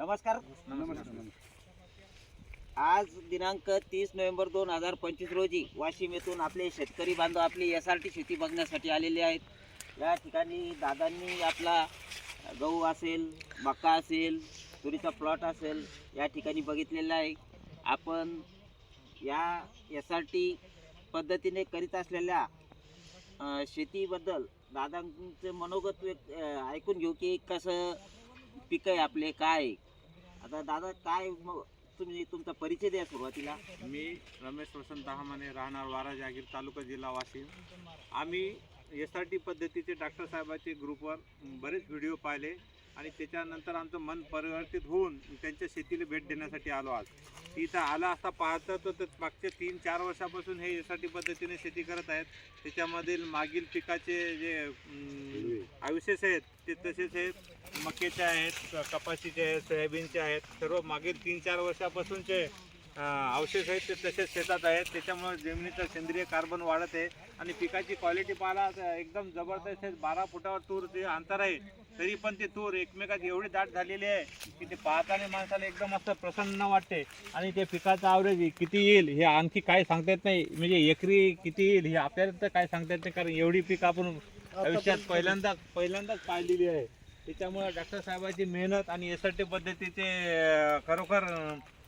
नमस्कार. आज दिनांक 30 नोव्हेंबर 2025 रोजी वाशिम येथून आपले शेतकरी बांधव आपली SRT शेती बघण्यासाठी आलेले आहेत. या ठिकाणी दादांनी आपला गहू असेल, मका असेल, तुरीचा प्लॉट असेल या ठिकाणी बघितलेला आहे. आपण या SRT पद्धतीने करीत असलेल्या शेतीबद्दल दादांचे मनोगत ऐकून घेऊ की कसं पीक आहे आपले, काय आहे. आता दादा काय तुम्ही तुमचा परिचय द्या सुरुवातीला. मी रमेश वसंत दहामाने, राहणार वारा जागीर, तालुका जिल्हा वाशिम. आम्ही SRT पद्धतीचे डॉक्टर साहेबांचे ग्रुपवर बरेच व्हिडिओ पाहिले आणि त्याच्यानंतर आमचं मन परिवर्तित होऊन त्यांच्या शेतीला भेट देण्यासाठी आलो. आज तिथं आला असता पाहतो तर मागच्या 3-4 वर्षापासून हे SRT पद्धतीने शेती करत आहेत. त्याच्यामधील मागील पिकाचे जे अवशेष आहेत ते तसेच आहेत, मक्याचे आहेत, कपाशीचे आहेत, सोयाबीनचे आहेत. सर्व मागील 3-4 वर्षापासूनचे अवशेष आहेत ते तसेच शेतात आहेत. त्याच्यामुळे जमिनीचं सेंद्रिय कार्बन वाढत आहे आणि पिकाची क्वालिटी पाहायला एकदम जबरदस्त आहे. 12 फुटावर तूर जे अंतर आहे तरी पण ते तूर एकमेकात एवढी दाट झालेली आहे की ते पाहताना माणसाला एकदम असं प्रसन्न वाटते. आणि ते पिकाचं ॲव्हरेज किती येईल हे आणखी काय सांगता येत नाही, म्हणजे एकरी किती येईल हे आपल्याला तर काय सांगता येत नाही, कारण एवढी पीक आपण आयुष्यात पहिल्यांदाच पाहिलेली आहे. त्याच्यामुळे डॉक्टर साहेबांची मेहनत आणि SRT पद्धतीचे खरोखर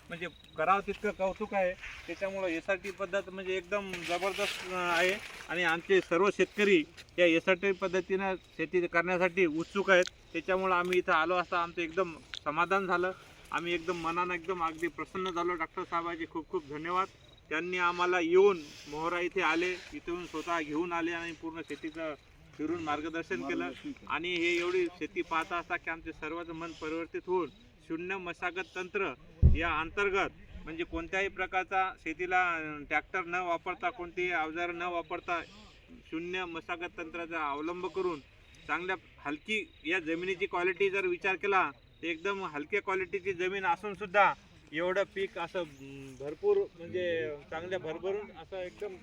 म्हणजे करावं तितकं कौतुक आहे. त्याच्यामुळं SRT पद्धत म्हणजे एकदम जबरदस्त आहे आणि आमचे सर्व शेतकरी या SRT पद्धतीनं शेती करण्यासाठी उत्सुक आहेत. त्याच्यामुळं आम्ही इथं आलो असता आमचं एकदम समाधान झालं. आम्ही एकदम मनानं एकदम अगदी प्रसन्न झालो. डॉक्टर साहेबांचे खूप खूप धन्यवाद. त्यांनी आम्हाला येऊन मोहरा इथे आले, इथून स्वतः घेऊन आले आणि पूर्ण शेतीचं फिरून मार्गदर्शन केलं. आणि हे एवढी शेती पाहता असता की आमचे सर्वांचं मन परिवर्तित होऊन शून्य मशागत तंत्र या अंतर्गत म्हणजे कोणत्याही प्रकारचा शेतीला ट्रॅक्टर न वापरता, कोणतीही अवजारं न वापरता शून्य मशागत तंत्राचा अवलंब करून चांगल्या हलकी या जमिनीची क्वालिटी जर विचार केला तर एकदम हलक्या क्वालिटीची जमीन असून सुद्धा एवढं पीक असं भरपूर म्हणजे चांगल्या भरभरून असं एकदम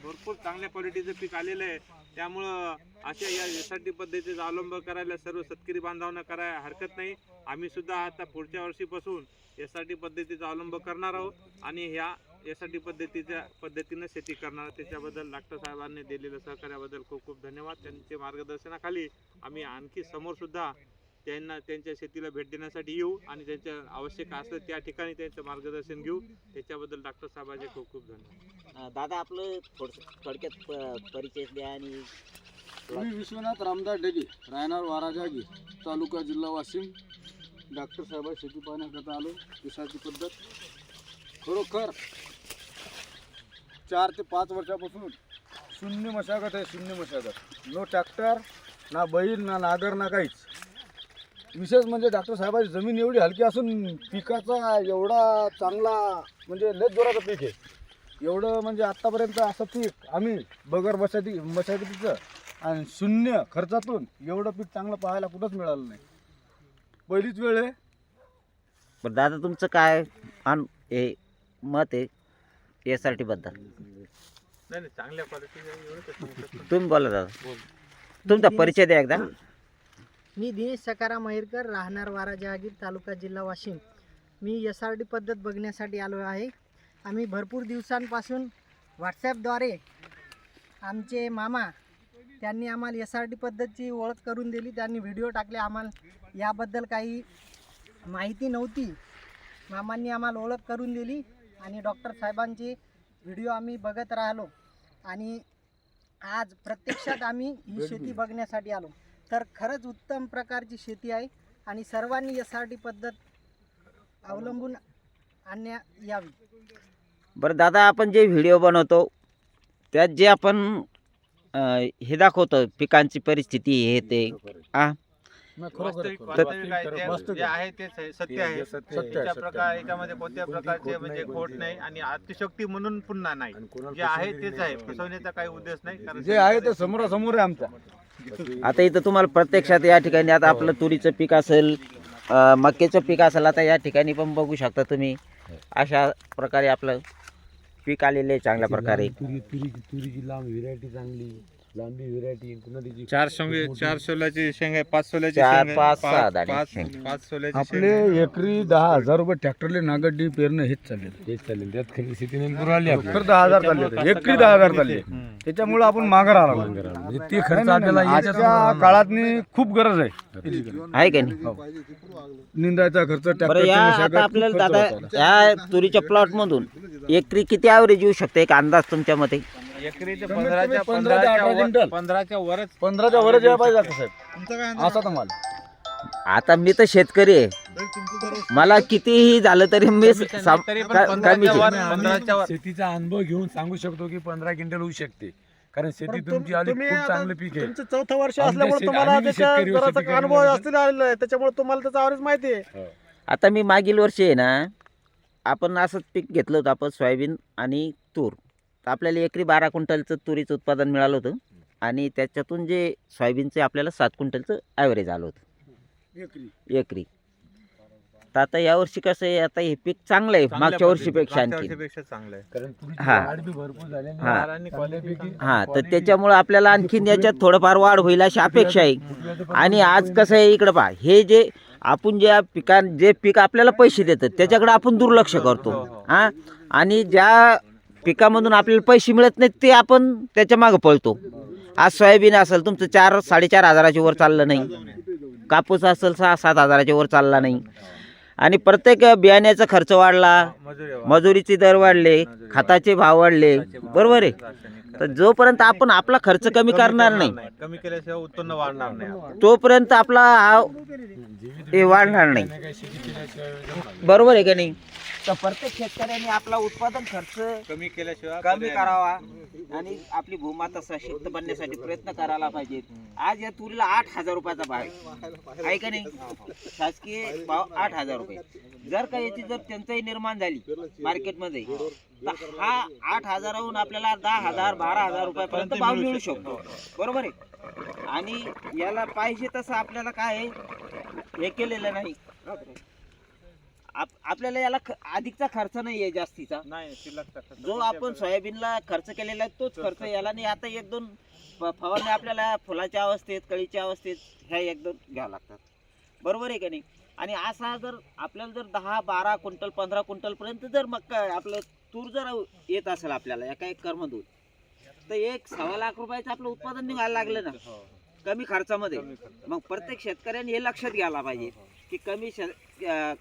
भरपूर चांगल्या क्वालिटीचं पीक आलेलं आहे. त्यामुळं अशा या SRT पद्धतीचा अवलंब करायला सर्व शेतकरी बांधवांना करायला हरकत नाही. आम्ही सुद्धा आता पुढच्या वर्षीपासून SRT पद्धतीचा अवलंब करणार आहोत आणि ह्या SRT पद्धतीनं शेती करणार. त्याच्याबद्दल डॉक्टर साहेबांनी दिलेल्या सहकार्याबद्दल खूप खूप धन्यवाद. त्यांच्या मार्गदर्शनाखाली आम्ही आणखी समोर सुद्धा त्यांच्या शेतीला भेट देण्यासाठी येऊ आणि त्यांच्या आवश्यक असलं त्या ठिकाणी त्यांचं मार्गदर्शन घेऊ. त्याच्याबद्दल डॉक्टर साहेबांचे खूप खूप धन्यवाद. दादा आपलं थोडक्यात परिचय द्या. आणि मी विश्वनाथ रामदास ढगे, राहणार वारा जागीर, तालुका जिल्हा वाशिम. डॉक्टर साहेब शेती पाहण्याकरता आलो. SRT पद्धत खरोखर 4 ते 5 वर्षापासून शून्य मशागत आहे. शून्य मशागत, नो ट्रॅक्टर, ना बैल, ना नागर, ना काहीच. विशेष म्हणजे डॉक्टर साहेबांची जमीन एवढी हलकी असून पिकाचा एवढा चांगला म्हणजे लय जोराचं पीक आहे. एवढं म्हणजे आत्तापर्यंत असं पीक आम्ही बगर मशागतीचं आणि शून्य खर्चातून एवढं पीक चांगलं पाहायला कुठंच मिळालं नाही. पहिलीच वेळ आहे. बरं दादा तुमचं काय मत आहे SRT बद्दल? नाही चांगल्या क्वालिटी तुम्ही बोला दादा, तुमचा परिचय द्या एकदा. मी दिनेश सकाराम अहिरकर, राहणार वारा जहागीर, तालुका जिल्हा वाशिम. मी SRT पद्धत बघण्यासाठी आलो आहे. आम्ही भरपूर दिवसांपासून व्हॉट्सॲपद्वारे आमचे मामा त्यांनी आम्हाला SRT पद्धतची ओळख करून दिली. त्यांनी व्हिडिओ टाकले. आम्हाला याबद्दल काही माहिती नव्हती. मामांनी आम्हाला ओळख करून दिली आणि डॉक्टर साहेबांचे व्हिडिओ आम्ही बघत राहिलो आणि आज प्रत्यक्षात आम्ही ही शेती बघण्यासाठी आलो. तर खरंच उत्तम प्रकारची शेती आहे आणि सर्वांनी SRT पद्धत अवलंबून आणण्या यावी. बरं दादा, आपण जे व्हिडिओ बनवतो त्यात जे आपण हे दाखवतो पिकांची परिस्थिती हे ते वास्तविक जे आहे ते सत्य आहे. त्या प्रकार याच्यामध्ये कोणत्या प्रकारचे म्हणजे खोट नाही आणि अतिशक्ती म्हणून पुन्हा नाही. जे आहे तेच आहे, फसवण्याचा काही उद्देश नाही. कारण जे आहे ते समोरासमोर आहे आमच्या. आता इथं तुम्हाला प्रत्यक्षात या ठिकाणी आता आपलं तुरीचं पीक असेल, मक्याचं पीक असेल, आता या ठिकाणी पण बघू शकता तुम्ही अशा प्रकारे आपलं पीक आलेलं आहे चांगल्या प्रकारे. तुरीची लांब व्हेरायटी चांगली. लांबी व्हेरायटी नदीची 4 सोल्याची शेंग आहे, 5 सोल्याची चार, शेंग आहे, पाच, सहा दाणे 5 शेंग. सोल्याची शेंग आपले आहे. एकरी 10,000 रुपये ट्रॅक्टरले नागड्डी पेरणं हेच चालले तेच चालेल त्यात खरी शेती नेमकं आली आपली तर 10,000 चालले एकरी 10,000 चालले त्याच्यामुळे आपण मागे राहिलो म्हणजे ते खर्च आपल्याला आजच्या काळात खूप गरज आहे आहे का नाही? निंदाचा खर्च बरं, ट्रॅक्टरची या मशागत, आता आपल्याला खूप खर्च दादा होता. या तुरीच्या प्लॉट मधून एकरी किती ॲव्हरेज येऊ शकते एक अंदाज तुमच्या मते? एकरी ते कमीत कमी 15 च्या 15 ते 18 क्विंटल. 15च्या वरच 15च्या वरच यायला पाहिजे आता साहेब असा तर माल आता मी तर शेतकरी आहे, मला कितीही झालं तरी मी तरी पण 15च्या वर 15च्या वर शेतीचा अनुभव घेऊन सांगू शकतो की 15 क्विंटल होऊ शकते कारण शेती तुमची आली तुम्ही खूप आता चांगलं पीक आहे तुमचं चौथं वर्ष आमच्या असल्यामुळे शेत- तुम्हाला आम्ही त्याच्या शेतकरी जरासा शेती अनुभव करणारे असतील आलेला आहे, त्याच्यामुळे तुम्हाला त्याचा आवरेज माहिती आहे. आता मी मागील वर्षी आहे ना, आपण असंच पीक घेतलं होतं आपण सोयाबीन आणि तूर. तर आपल्याला एकरी 12 क्विंटलचं तुरीचं उत्पादन मिळालं होतं आणि त्याच्यातून जे सोयाबीनचे आपल्याला 7 क्विंटलचं ॲव्हरेज आलं होतं एकरी. तर आता यावर्षी कसं आहे, आता हे पीक चांगलं आहे मागच्या वर्षीपेक्षा आणखी. वर्षीपेक्षा चांगलं आहे. कारण तुरीची हा. वाढ बी भरपूर झाली आणि हा. मालांनी quality- हां, तर त्याच्यामुळं आपल्याला आणखीन याच्यात थोडंफार वाढ होईल अशी अपेक्षा आहे. आणि आज कसं आहे इकडं पहा, हे जे आपण ज्या जे पीक आपल्याला पैसे देतात त्याच्याकडे आपण दुर्लक्ष करतो हां, आणि ज्या पिकामधून आपल्याला पैसे मिळत नाहीत ते आपण त्याच्या मागं पळतो. आज सोयाबीन असेल तुमचं 4-4.5 हजाराच्या वर चाललं नाही, कापूस असेल 6-7 हजाराच्या वर चालला नाही, आणि प्रत्येक बियाण्याचा खर्च वाढला, मजुरीचे दर वाढले, खताचे भाव वाढले, बरोबर आहे. तर जोपर्यंत आपण आपला खर्च कमी करणार नाही कमी केल्याशिवाय उत्पन्न वाढणार नाही. तोपर्यंत आपला हा हे वाढणार नाही, बरोबर आहे का नाही? तर प्रत्येक शेतकऱ्याने आपला उत्पादन खर्च कमी केल्याशिवाय कमी करावा आणि आपली भूमाता सशक्त बनण्यासाठी प्रयत्न करायला पाहिजेत. आज या तुरीला 8,000 रुपयाचा भाव आहे का नाही? शासकीय भाव 8,000 रुपये. जर का याची जर टंचाई निर्माण झाली मार्केटमध्ये तर हा 8,000हून आपल्याला 10,000 12,000 रुपयापर्यंत भाव मिळू शकतो, बरोबर आहे. आणि याला पाहिजे तसं आपल्याला काय आहे, हे केलेलं नाही. आपल्याला याला अधिकचा खर्च नाही आहे जास्तीचा. नाही शिल्लक जो आपण सोयाबीनला खर्च केलेला आहे तोच खर्च याला नाही. आता 1-2 फवारणी आपल्याला फुलाच्या अवस्थेत कळीच्या अवस्थेत ह्या 1-2 घ्यावं लागतात, बरोबर आहे का नाही? आणि असा जर आपल्याला जर 10-12 क्विंटल 15 क्विंटलपर्यंत जर मक्का आपलं तूर जर येत असेल आपल्याला एका एकरमधून, तर 1-1.25 लाख रुपयाचं आपलं उत्पादन निघायला लागलं ना कमी खर्चामध्ये. मग प्रत्येक शेतकऱ्याने हे लक्षात घ्यायला पाहिजे की कमी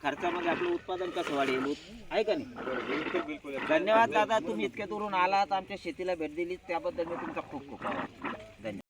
खर्चामध्ये आपलं उत्पादन कसं वाढेल, आहे का नाही? धन्यवाद दादा, तुम्ही इतक्या दूरून आलात आमच्या शेतीला भेट दिली त्याबद्दल मी तुमचा खूप खूप आभार. धन्यवाद.